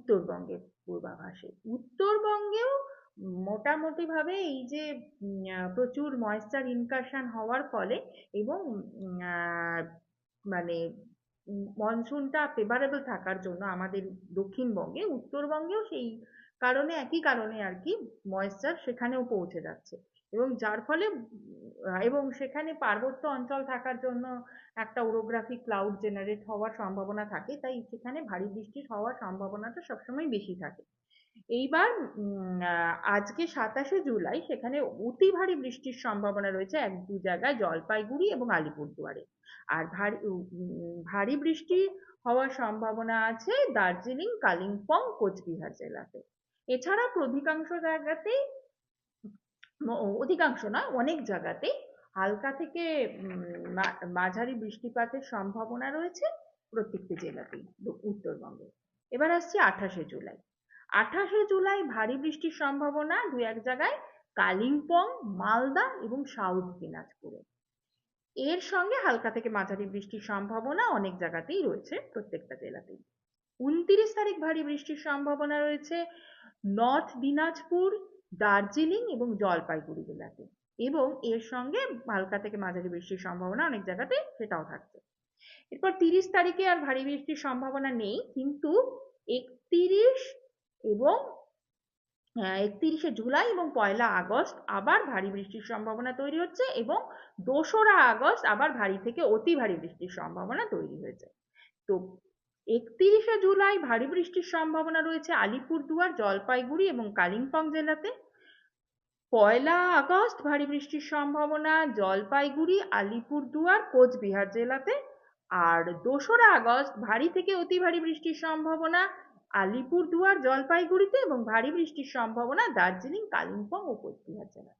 উত্তরবঙ্গের পূর্বাভাসে। উত্তরবঙ্গেও মোটামুটি ভাবে এই যে প্রচুর ময়েশ্চার ইনকারশন হওয়ার ফলে এবং মানে মনসুনটা ফেভারেবল থাকার জন্য আমাদের দক্ষিণবঙ্গে, উত্তরবঙ্গেও সেই কারণে, একই কারণে আর কি, ময়েশ্চার সেখানেও পৌঁছে যাচ্ছে। এবং যার ফলে এবং সেখানে পার্বত্য অঞ্চল থাকার জন্য একটা ওরোগ্রাফিক ক্লাউড জেনারেট হওয়ার সম্ভাবনা থাকে, তাই সেখানে ভারী বৃষ্টির হওয়ার সম্ভাবনাটা সবসময় বেশি থাকে। এইবার আজকে 27শে জুলাই সেখানে অতি ভারী বৃষ্টির সম্ভাবনা রয়েছে এক দু জায়গায়, জলপাইগুড়ি এবং আলিপুরদুয়ারে। আর ভারী বৃষ্টি হওয়ার সম্ভাবনা আছে দার্জিলিং, কালিম্পং, কোচবিহার জেলাতে। এছাড়া অধিকাংশ জায়গাতেই, অধিকাংশ নয়, অনেক জায়গাতেই হালকা থেকে মাঝারি বৃষ্টিপাতের সম্ভাবনা রয়েছে প্রত্যেকটি জেলাতেই উত্তরবঙ্গে। এবার আসছি 28শে জুলাই। 28শে জুলাই ভারী বৃষ্টির সম্ভাবনা দু এক জায়গায় কালিম্পং, মালদা এবং সাউথ দিনাজপুরে। এর সঙ্গে হালকা থেকে মাঝারি বৃষ্টির সম্ভাবনা অনেক জায়গাতেই রয়েছে, প্রত্যেকটা জেলাতেই। 29 তারিখ ভারী বৃষ্টির সম্ভাবনা রয়েছে নর্থ দিনাজপুর, দার্জিলিং এবং জলপাইগুড়ি জেলাতে, এবং এর সঙ্গে হালকা থেকে মাঝারি বৃষ্টির সম্ভাবনা অনেক জায়গাতে সেটাও থাকছে। এরপর 30 তারিখে আর ভারী বৃষ্টির সম্ভাবনা নেই, কিন্তু 31 এবং 31শে জুলাই এবং 1লা আগস্ট আবার ভারী বৃষ্টির সম্ভাবনা তৈরি হচ্ছে, এবং 2রা আগস্ট আবার ভারী থেকে অতি ভারী বৃষ্টির সম্ভাবনা তৈরি হয়েছে। তো 31শে জুলাই ভারী বৃষ্টির সম্ভাবনা রয়েছে আলিপুরদুয়ার, জলপাইগুড়ি এবং কালিম্পং জেলাতে। 1লা আগস্ট ভারী বৃষ্টির সম্ভাবনা জলপাইগুড়ি, আলিপুরদুয়ার, কোচবিহার জেলাতে। আর 2রা আগস্ট ভারী থেকে অতি ভারী বৃষ্টির সম্ভাবনা আলিপুরদুয়ার, জলপাইগুড়িতে, এবং ভারী বৃষ্টির সম্ভাবনা দার্জিলিং, কালিম্পং ও কোচবিহার জেলায়।